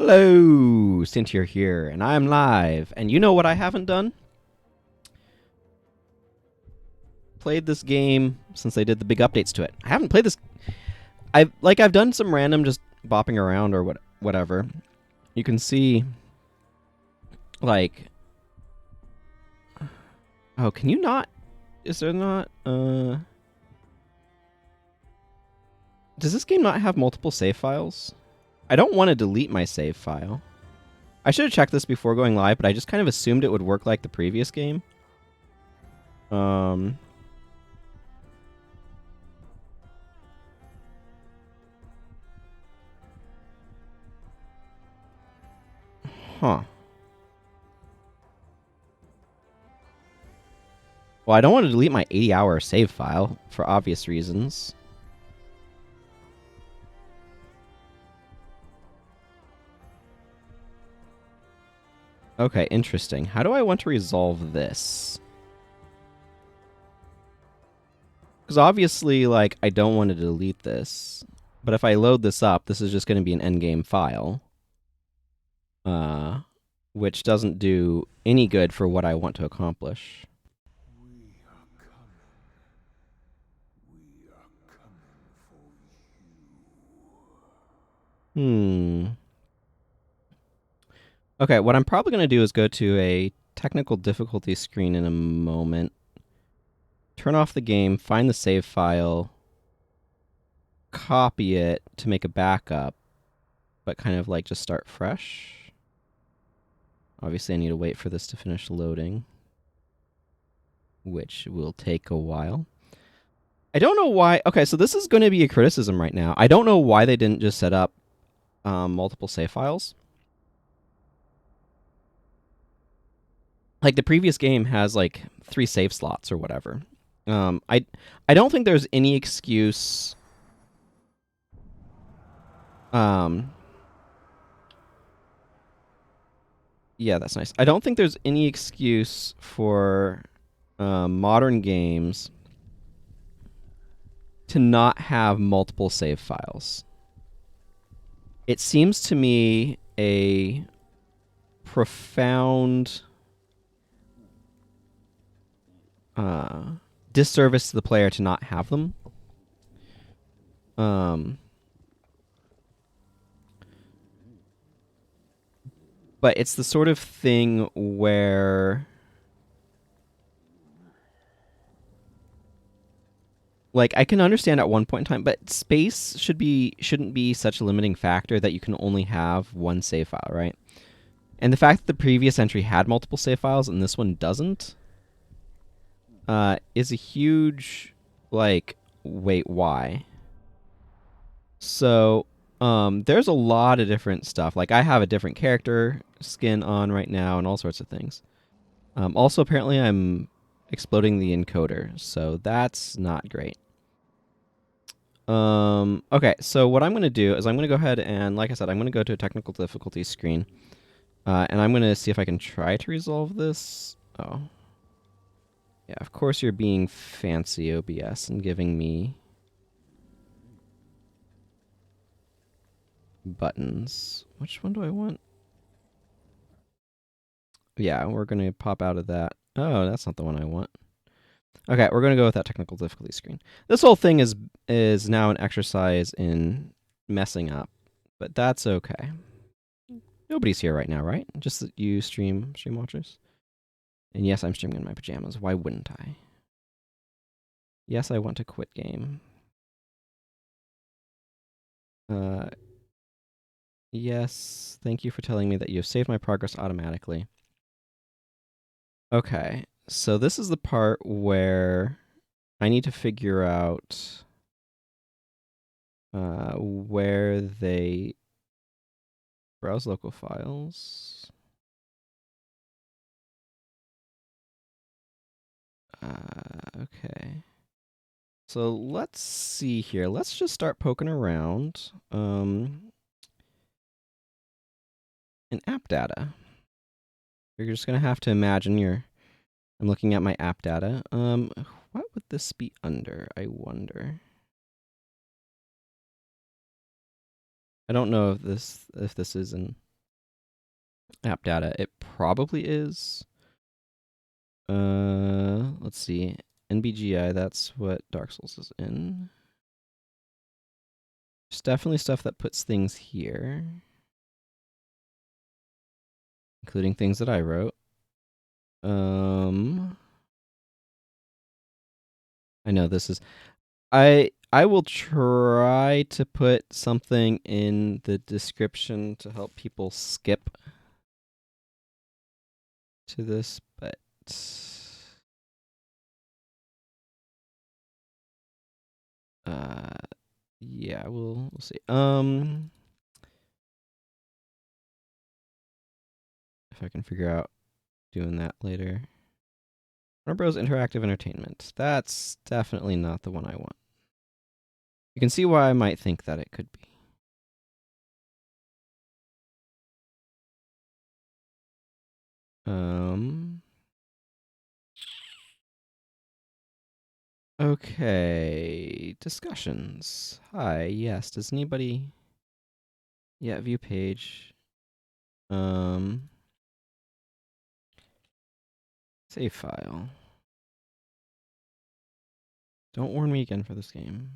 Hello, Cynthia here, and I'm live. And you know what I haven't done? Played this game since they did the big updates to it. I haven't played this. I've done some random just bopping around or whatever. You can see, like, oh, can you not? Is there not? Does this game not have multiple save files? I don't want to delete my save file. I should have checked this before going live, but I just kind of assumed it would work like the previous game. Huh. Well, I don't want to delete my 80-hour save file for obvious reasons. Okay, interesting. How do I want to resolve this? Because obviously, like, I don't want to delete this. But if I load this up, this is just going to be an endgame file. Which doesn't do any good for what I want to accomplish. Okay, what I'm probably going to do is go to a technical difficulty screen in a moment. Turn off the game, find the save file, copy it to make a backup, but kind of like just start fresh. Obviously, I need to wait for this to finish loading, which will take a while. I don't know why. Okay, so this is going to be a criticism right now. I don't know why they didn't just set up multiple save files. Like the previous game has like 3 save slots or whatever. I don't think there's any excuse. Yeah, that's nice. I don't think there's any excuse for modern games to not have multiple save files. It seems to me a profound disservice to the player to not have them. But it's the sort of thing where, like, I can understand at one point in time, but space shouldn't be such a limiting factor that you can only have one save file, right? And the fact that the previous entry had multiple save files and this one doesn't is a huge, like, wait, why? So there's a lot of different stuff. Like, I have a different character skin on right now and all sorts of things. Also, apparently, I'm exploding the encoder, so that's not great. Okay, so what I'm going to do is I'm going to go ahead and, like I said, I'm going to go to a technical difficulty screen. And I'm going to see if I can try to resolve this. Oh. Yeah, of course you're being fancy, OBS, and giving me buttons. Which one do I want? Yeah, we're going to pop out of that. Oh, that's not the one I want. Okay, we're going to go with that technical difficulty screen. This whole thing is now an exercise in messing up, but that's okay. Nobody's here right now, right? Just you stream watchers? And yes, I'm streaming in my pajamas. Why wouldn't I? Yes, I want to quit game. Yes, thank you for telling me that you have saved my progress automatically. Okay, so this is the part where I need to figure out where they browse local files. Okay. So let's see here. Let's just start poking around. In app data. You're just gonna have to imagine I'm looking at my app data. What would this be under? I wonder. I don't know if this is in app data. It probably is. Let's see. NBGI, that's what Dark Souls is in. There's definitely stuff that puts things here, including things that I wrote. I know this is I will try to put something in the description to help people skip to this, but yeah, we'll see. If I can figure out doing that later. Warner Bros. Interactive Entertainment. That's definitely not the one I want. You can see why I might think that it could be. Okay. Discussions. Hi. Yes. Does anybody? Yeah. View page. Save file. Don't warn me again for this game.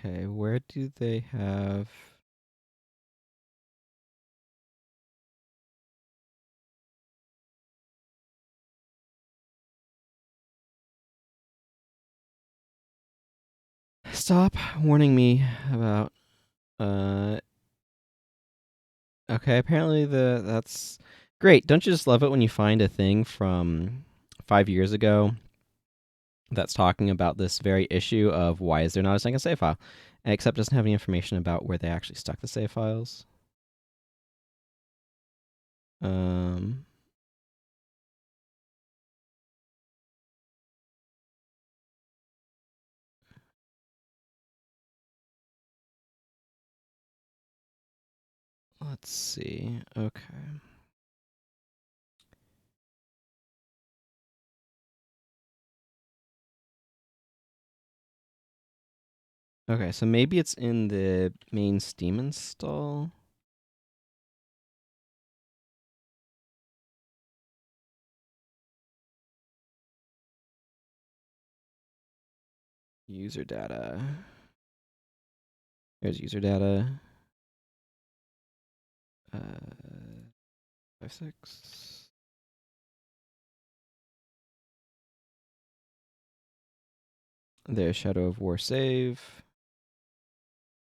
Okay, where do they have? Stop warning me about. Okay, apparently that's great. Don't you just love it when you find a thing from 5 years ago that's talking about this very issue of why is there not a second save file, except doesn't have any information about where they actually stuck the save files. Um, let's see. Okay. Okay, so maybe it's in the main Steam install. User data. There's user data. 56. There's Shadow of War save.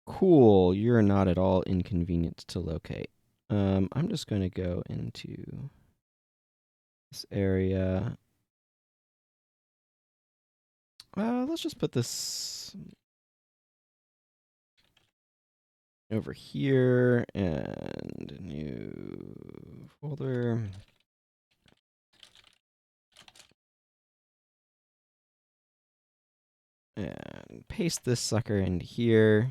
Cool. You're not at all inconvenient to locate. I'm just going to go into this area. Let's just put this over here and new folder. And paste this sucker into here.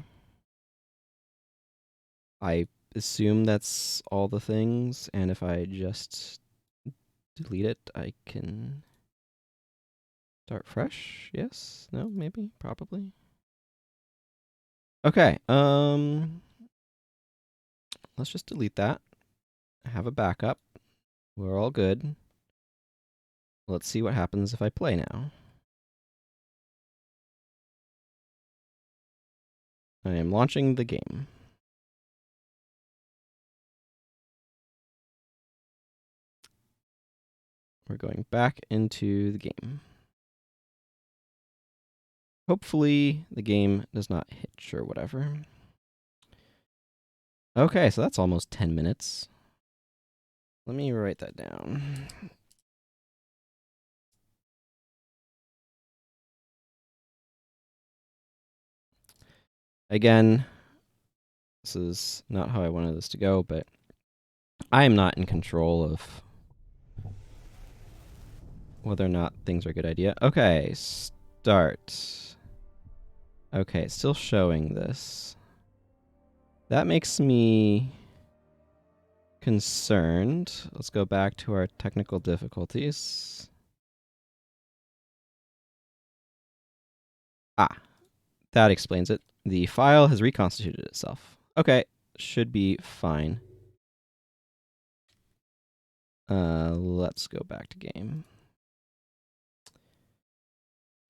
I assume that's all the things, and if I just delete it, I can start fresh. Yes? No? Maybe? Probably? Okay. Let's just delete that. Have a backup. We're all good. Let's see what happens if I play now. I am launching the game. We're going back into the game. Hopefully the game does not hitch or whatever. Okay, so that's almost 10 minutes. Let me write that down. Again, this is not how I wanted this to go, but I am not in control of whether or not things are a good idea. Okay, start. Okay, it's still showing this. That makes me concerned. Let's go back to our technical difficulties. Ah, that explains it. The file has reconstituted itself. Okay, should be fine. Let's go back to game.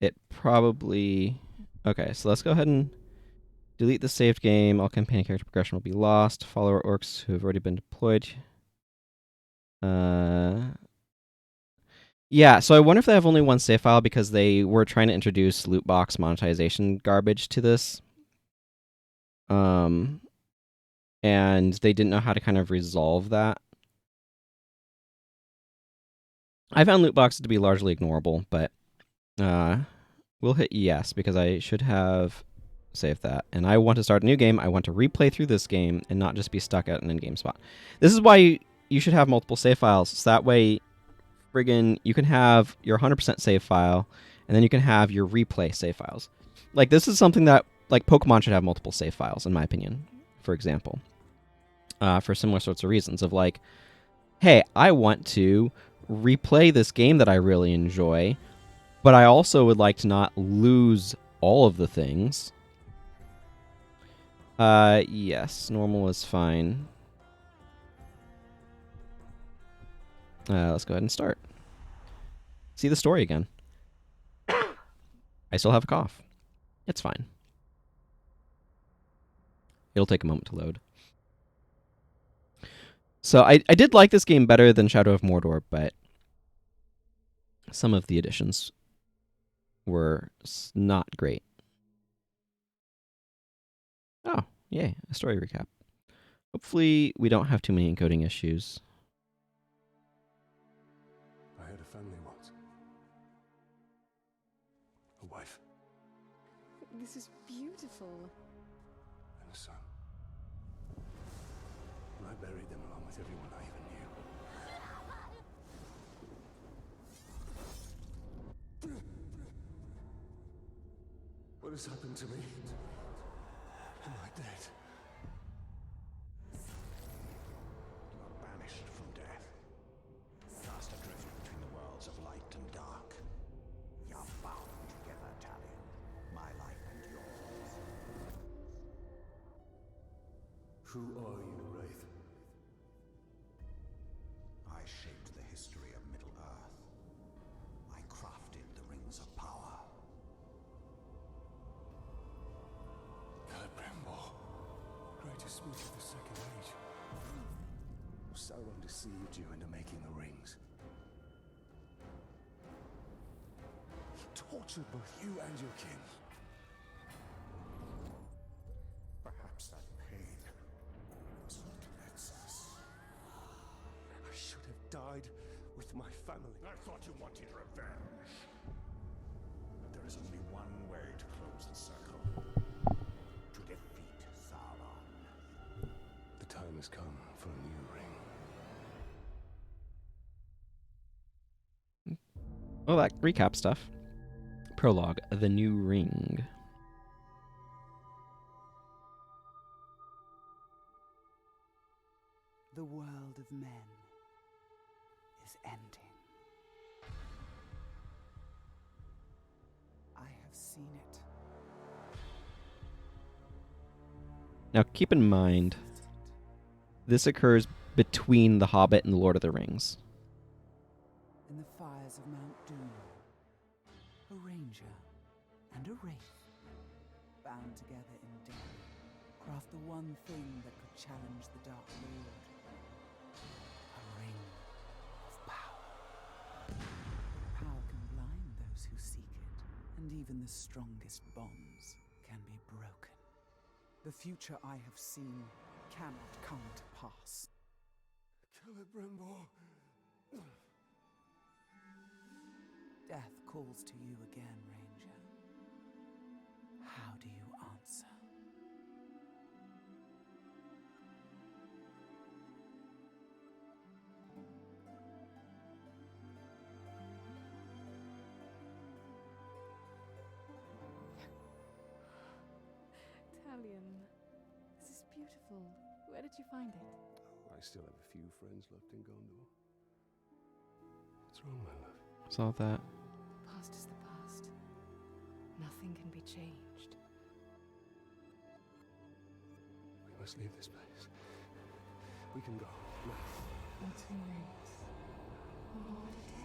It probably... Okay, so let's go ahead and delete the saved game. All campaign and character progression will be lost. Follower orcs who have already been deployed. Yeah, so I wonder if they have only one save file because they were trying to introduce loot box monetization garbage to this. And they didn't know how to kind of resolve that. I found loot boxes to be largely ignorable, but we'll hit yes because I should have saved that. And I want to start a new game. I want to replay through this game and not just be stuck at an in-game spot. This is why you should have multiple save files. So that way, friggin', you can have your 100% save file, and then you can have your replay save files. Like, this is something that, like, Pokemon should have multiple save files, in my opinion, for example. For similar sorts of reasons of, like, hey, I want to replay this game that I really enjoy, but I also would like to not lose all of the things. Yes, normal is fine. Let's go ahead and start. See the story again. I still have a cough. It's fine. It'll take a moment to load. So I did like this game better than Shadow of Mordor, but some of the additions were not great. Oh, yay, a story recap. Hopefully we don't have too many encoding issues. I had a family once. A wife. This is beautiful. And a son. And I buried them along with everyone I even knew. What has happened to me? Am I dead? You are banished from death. Cast adrift between the worlds of light and dark. You are bound together, Talion. My life and yours. Who are you, Wraith? I shaped the history of Middle-earth. I crafted the rings of power. Greatest smith of the Second Age. Sauron deceived you into making the rings. He tortured both you and your kin. Perhaps that pain was what connects us. I should have died with my family. I thought you wanted revenge. But there is only one way to close the circle. To defeat Sauron. The time has come for a new ring. Well, that recap stuff. Prologue, The New Ring. The world of men is ending. I have seen it. Now, keep in mind, this occurs between The Hobbit and The Lord of the Rings. In the fires of Mount Doom, a ranger and a wraith, bound together in death, craft the one thing that could challenge the Dark Lord. A ring of power. Power can blind those who seek it, and even the strongest bonds can be broken. The future I have seen cannot come to pass. Celebrimbor. Death calls to you again, Ranger. How do you answer? Talion. This is beautiful. Where did you find it? I still have a few friends left in Gondor. What's wrong, my love? Saw that. The past is the past. Nothing can be changed. We must leave this place. We can go now. Not too late. Lord Death.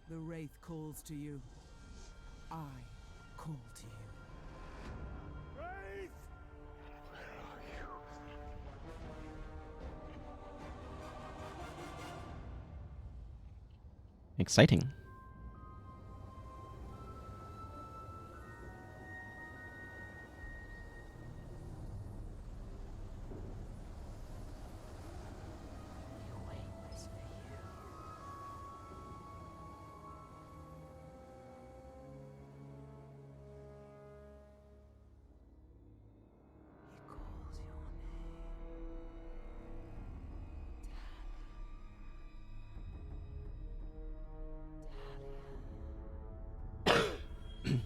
The Wraith calls to you. I call to you. Wraith! Where are you? Exciting. He calls your name.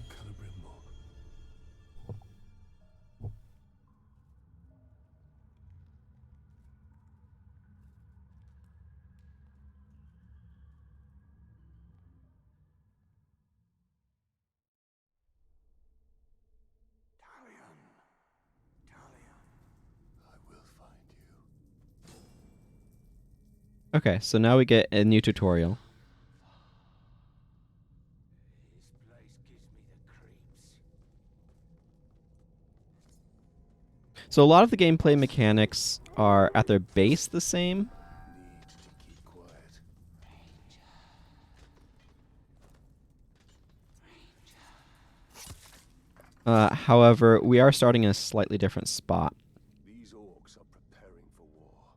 Celebrimbor. Talion. Talion. I will find you. Okay, so now we get a new tutorial. This place gives me the creeps. So a lot of the gameplay mechanics are at their base the same. Need to keep quiet. However, we are starting in a slightly different spot. These orcs are preparing for war.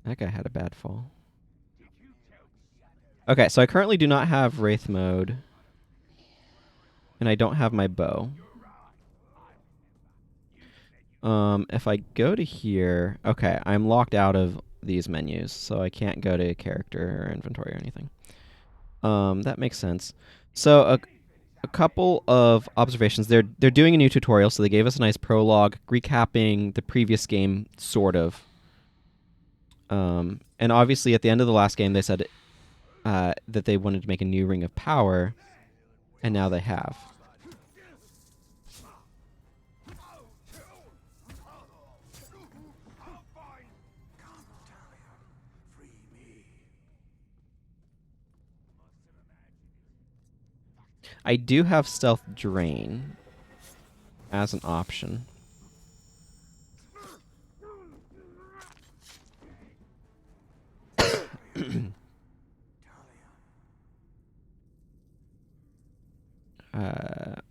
That guy had a bad fall. Okay, so I currently do not have Wraith mode. And I don't have my bow. If I go to here... Okay, I'm locked out of these menus, so I can't go to character or inventory or anything. That makes sense. So a couple of observations. They're doing a new tutorial, so they gave us a nice prologue recapping the previous game, sort of. And obviously at the end of the last game they said that they wanted to make a new Ring of Power, and now they have. Free me. I do have Stealth Drain as an option.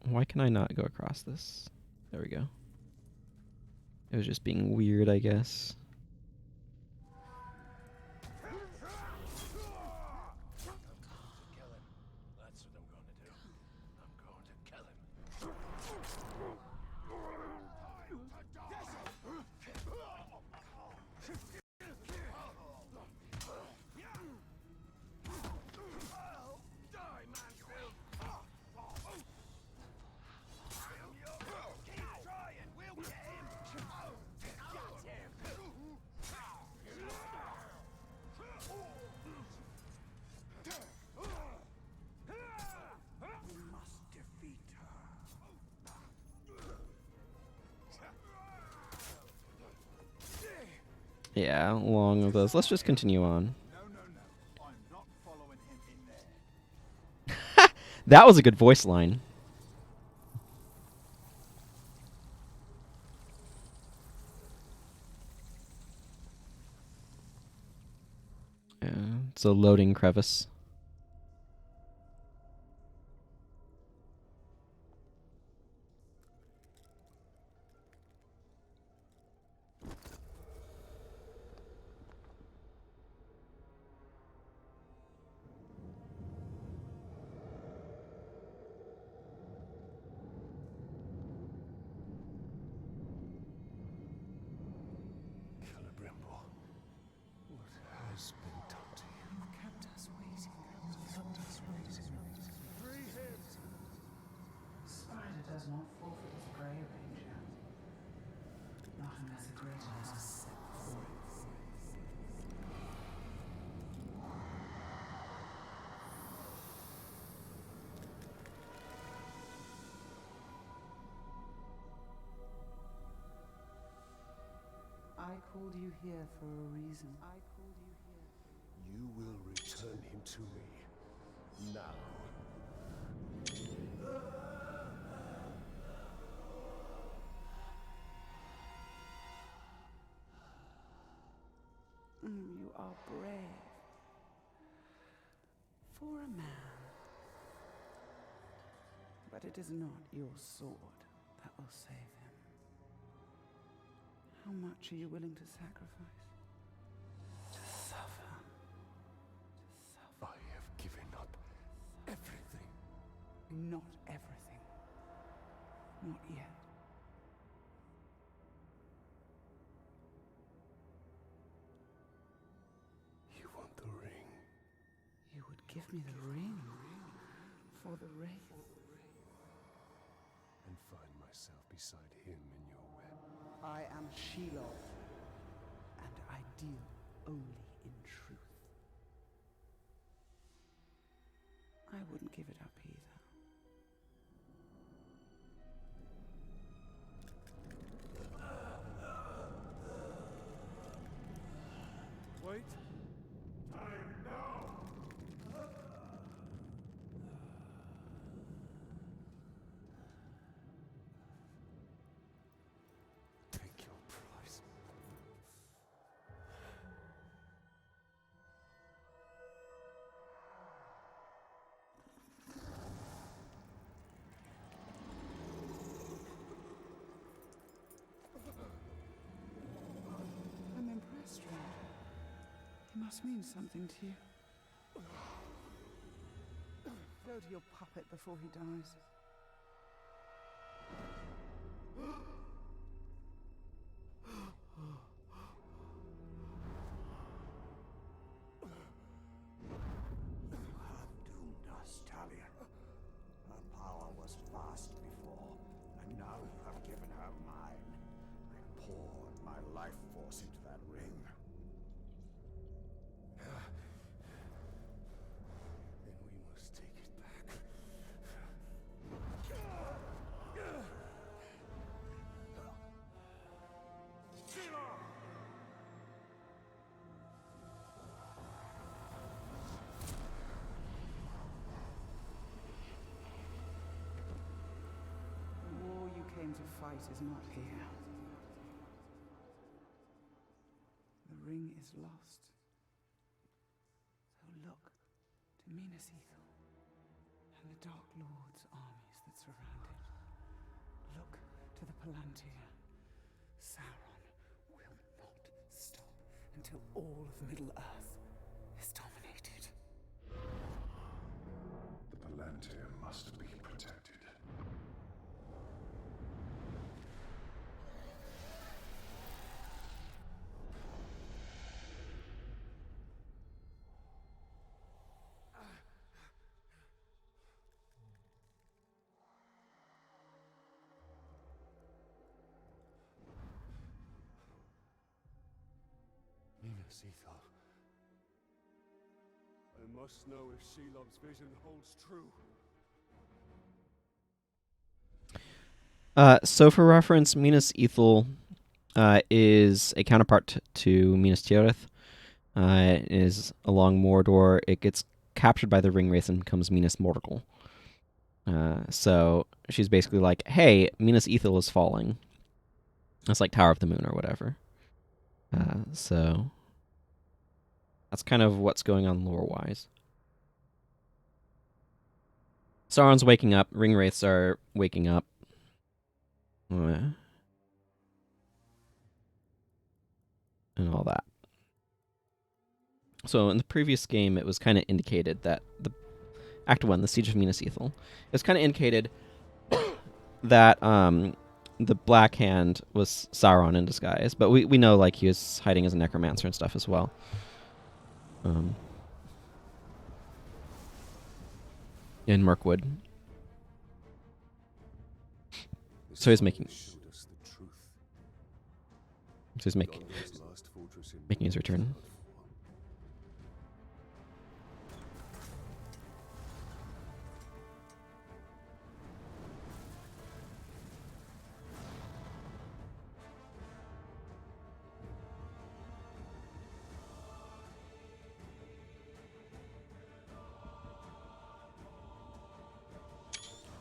Why can I not go across this? There we go. It was just being weird, I guess. That's what I'm going to do. I'm going to kill him. Must defeat her. Yeah, long of those. Let's just continue on. No. I'm not following him in there. That was a good voice line. It's a loading crevice. Celebrimbo, what has been done to you? You've kept us waiting. Kept us waiting. Free him! Spider does not forfeit his prey, Ranger. Not unless a greater has set for it. I called you here for a reason. I called you here. You will return him to me. Now. You are brave. For a man. But it is not your sword that will save him. How much are you willing to sacrifice? To suffer. To suffer. I have given up everything. Not everything. Not yet. You want the ring? You would give me the ring for the wraith. And find myself beside him in your web. I am Shelob, and I deal only in truth. I wouldn't give it up either. Wait. Take your price. I'm impressed, Ranger. He must mean something to you. Go to your puppet before he dies. Doomed us, Talion. Her power was vast before, and now you have given her mine. I poured my life force into that ring. Then we must take it back. The war you came to fight is not here. The ring is lost. So look to Minas Ithil and the Dark Lord's armies that surround it. Look to the Palantir. Sauron will not stop until all of Middle-earth is dominated. The Palantir must be protected. Minas Ithil. I must know if Shelob's vision holds true. So for reference, Minas Ithil is a counterpart to Minas Tirith. It is along Mordor. It gets captured by the Ringwraith and becomes Minas Morgul. So she's basically like, hey, Minas Ithil is falling. It's like Tower of the Moon or whatever. So That's kind of what's going on lore-wise. Sauron's waking up. Ring wraiths are waking up. And all that. So in the previous game, it was kind of indicated that the Act 1, the Siege of Minas Ithil, it was kind of indicated that the Black Hand was Sauron in disguise, but we know like he was hiding as a necromancer and stuff as well. In Mirkwood. So he's making. So he's making his return.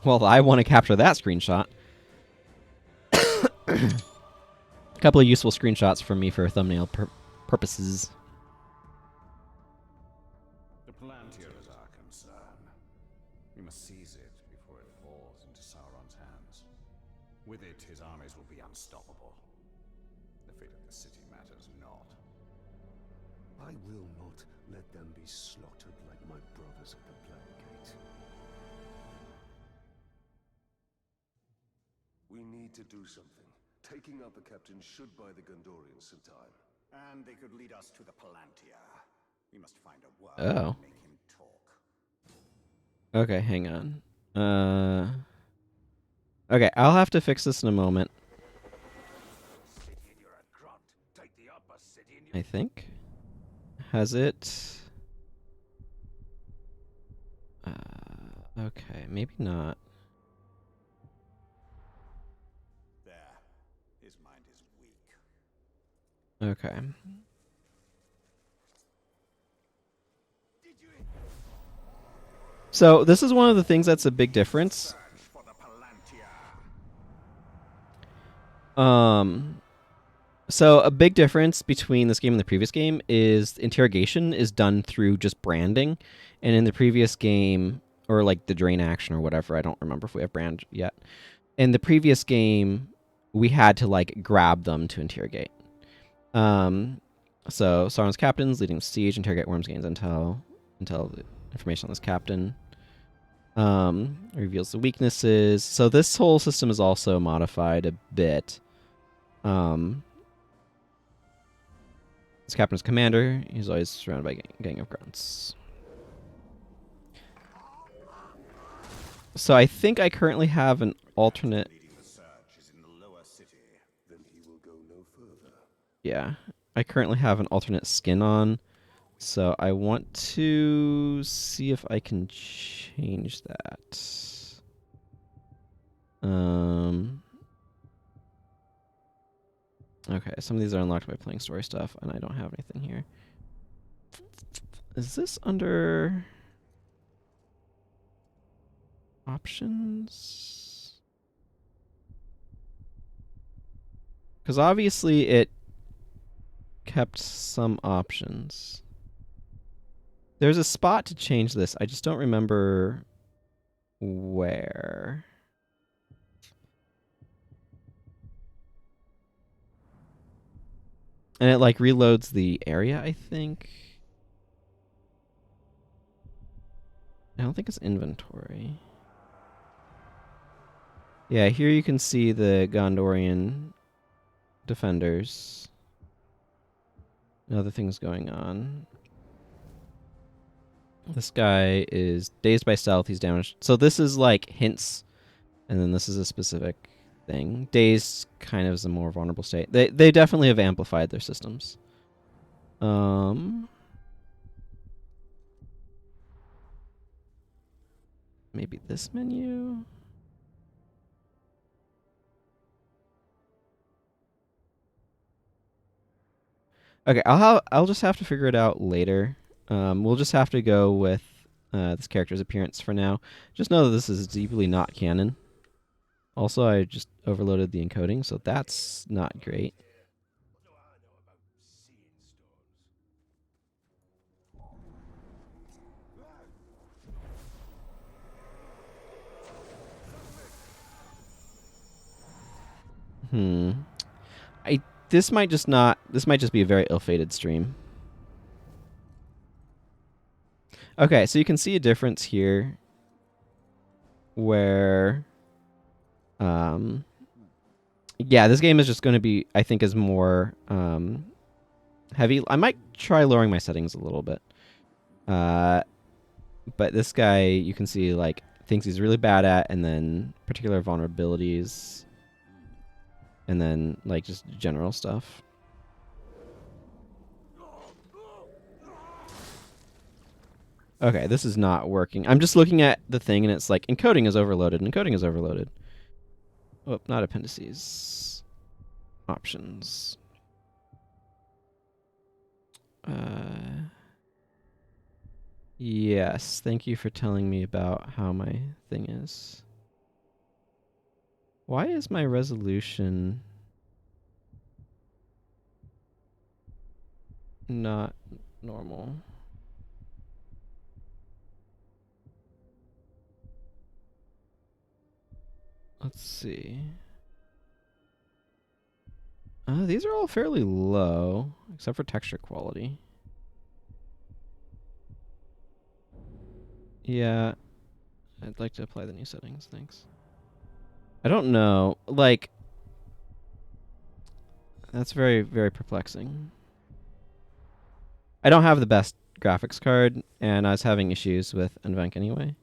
Well, I want to capture that screenshot. A couple of useful screenshots for me for thumbnail purposes. The Palantir is our concern. We must seize it before it falls into Sauron's hands. With it, his armies will be unstoppable. The fate of the city matters not. I will not let them be slaughtered like my brothers at the Black Gate. We need to do something. Taking out the captain should buy the Gondorians some time. And they could lead us to the Palantir. We must find a word Oh. to make him talk. Okay, hang on. Okay, I'll have to fix this in a moment. I think. Has it? Okay, maybe not. There. His mind is weak. Okay. So this is one of the things that's a big difference. Search for the Palantir. So a big difference between this game and the previous game is interrogation is done through just branding, and in the previous game, or like the drain action or whatever, I don't remember if we have brand yet. In the previous game, we had to like grab them to interrogate. So Sauron's captains leading siege, interrogate worms, gains intel the information on this captain. Reveals the weaknesses. So this whole system is also modified a bit. This captain's commander. He's always surrounded by a gang of grunts. So I think I currently have an alternate. Leading the search is in the lower city. Then he will go no further. Yeah, I currently have an alternate skin on. So I want to see if I can change that. Okay, some of these are unlocked by playing story stuff, and I don't have anything here. Is this under options? Because obviously it kept some options. There's a spot to change this. I just don't remember where. And it like reloads the area, I think. I don't think it's inventory. Yeah, here you can see the Gondorian defenders. And other things going on. This guy is dazed by stealth. He's damaged. So this is like hints, and then this is a specific thing. Dazed kind of is a more vulnerable state. They definitely have amplified their systems. Maybe this menu. Okay, I'll just have to figure it out later. We'll just have to go with this character's appearance for now. Just know that this is deeply not canon. Also, I just overloaded the encoding, so that's not great. I this might just not. This might just be a very ill-fated stream. Okay, so you can see a difference here, where, yeah, this game is just going to be, I think, is more heavy. I might try lowering my settings a little bit. But this guy, you can see, like, thinks he's really bad at, and then particular vulnerabilities, and then, like, just general stuff. Okay, this is not working. I'm just looking at the thing, and it's like, encoding is overloaded, encoding is overloaded. Oh, not appendices. Options. Yes, thank you for telling me about how my thing is. Why is my resolution not normal? Let's see. These are all fairly low, except for texture quality. Yeah, I'd like to apply the new settings, thanks. I don't know, like, that's very, very perplexing. I don't have the best graphics card, and I was having issues with NVENC anyway.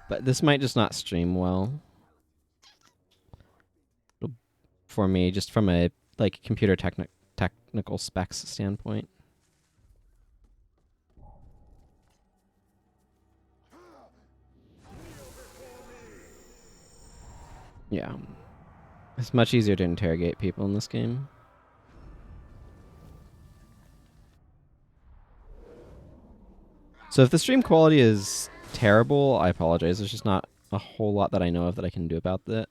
But this might just not stream well for me, just from a, like, computer technical specs standpoint. Yeah. It's much easier to interrogate people in this game. So if the stream quality is terrible, I apologize. There's just not a whole lot that I know of that I can do about that.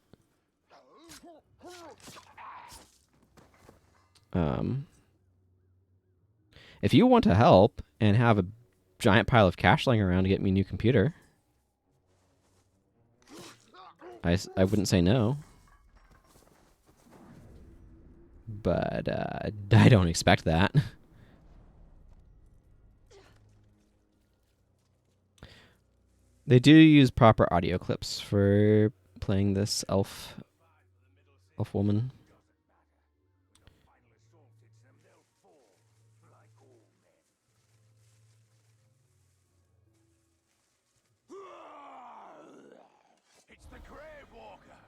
If you want to help and have a giant pile of cash lying around to get me a new computer, I wouldn't say no. But I don't expect that. They do use proper audio clips for playing this elf woman. It's the Grey Walker.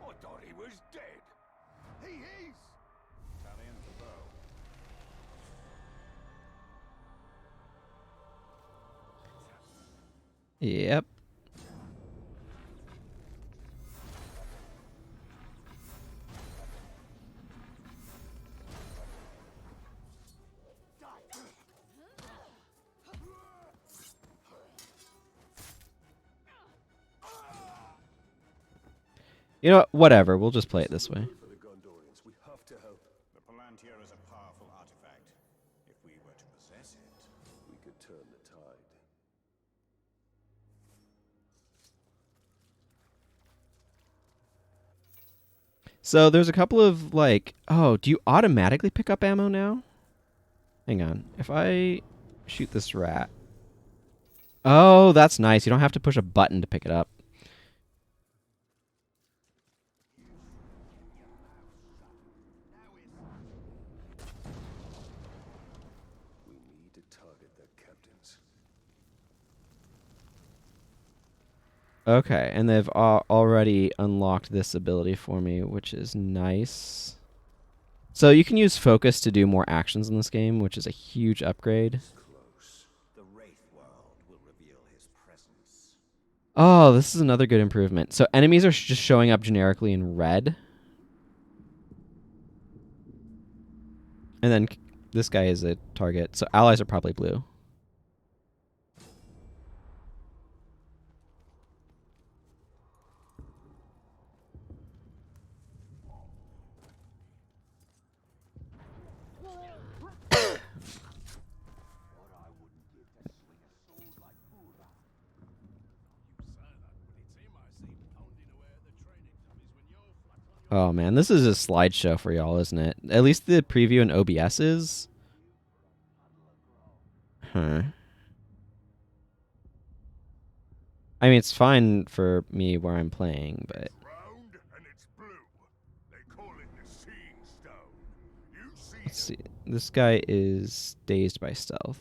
I thought he was dead. He is. Talion to bow. Yep. You know what? Whatever. We'll just play it this way. For the Gondorians, we have to help. The Palantir is a powerful artifact. If we were to possess it, We could turn the tide. So there's a couple of, like, oh, do you automatically pick up ammo now? Hang on. If I shoot this rat. Oh, that's nice. You don't have to push a button to pick it up. We need to target their captains. Okay, and they've already unlocked this ability for me, which is nice. So you can use focus to do more actions in this game, which is a huge upgrade. Close. the Wraith world will reveal his presence. Oh, this is another good improvement. So enemies are just showing up generically in red. And then this guy is a target. So allies are probably blue. Oh man, this is a slideshow for y'all, isn't it? At least the preview in OBS is. Huh. I mean, it's fine for me where I'm playing, but Round and it's blue. They call it the Seeing Stone. You see let's see. This guy is dazed by stealth.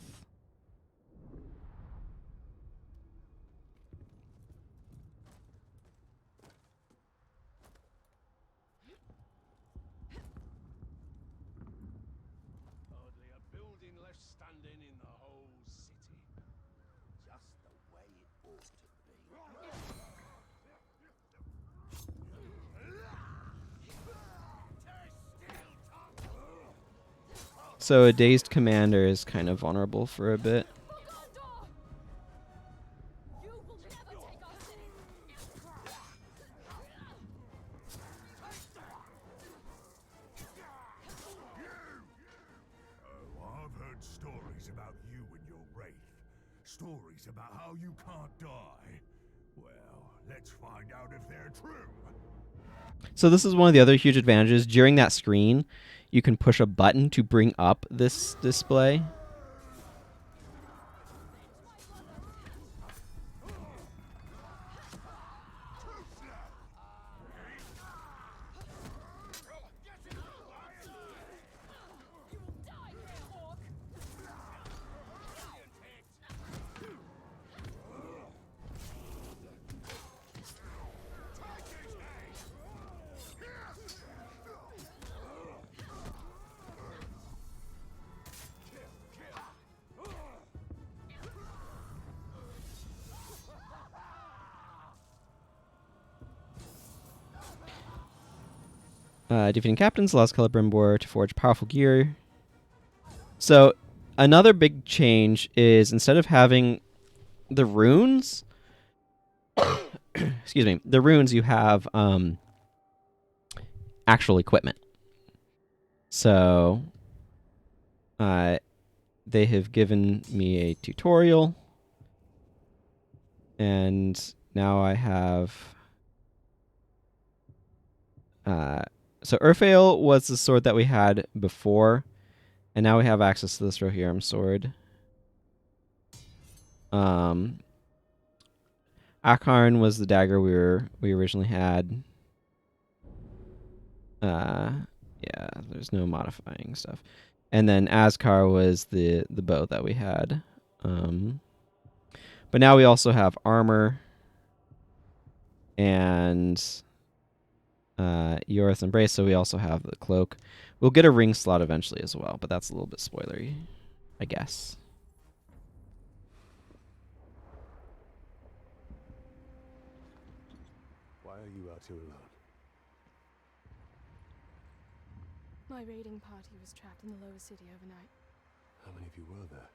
hardly a building left standing in the whole city. Just the way it ought to be. So a dazed commander is kind of vulnerable for a bit. You will never take our city! Oh, I've heard stories about you and your wraith. Stories about how you can't die. Well, let's find out if they're true. So this is one of the other huge advantages. During that screen, you can push a button to bring up this display. Defeating captains allows Celebrimbor to forge powerful gear. So another big change is instead of having the runes, excuse me, the runes, you have actual equipment. So they have given me a tutorial, and now I have. So Urfael was the sword that we had before, and now we have access to this Rohirrim sword. Akarn was the dagger we originally had. Yeah, there's no modifying stuff. And then Askar was the bow that we had. But now we also have armor and Yorith's Embrace, so we also have the cloak. We'll get a ring slot eventually as well, but that's a little bit spoilery, I guess. Why are you out here alone? My raiding party was trapped in the lower city overnight. How many of you were there?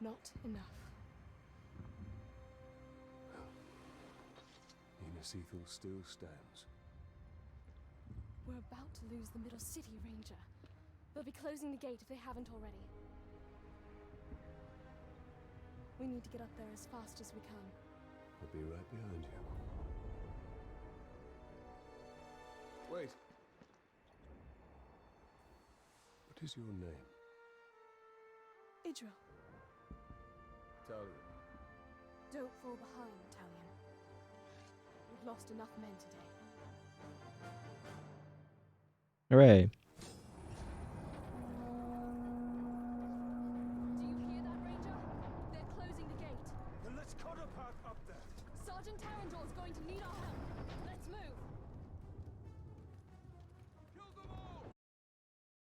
Not enough. Nina Seathal still stands. We're about to lose the middle city, Ranger. They'll be closing the gate if they haven't already. We need to get up there as fast as we can. I'll be right behind you. Wait. What is your name? Idril, Talia. don't fall behind, Talion. We've lost enough men today. Hooray. Do you hear that, Ranger? They're closing the gate. Then let's cut a path up there. Sergeant Tarandor's going to need our help. Let's move.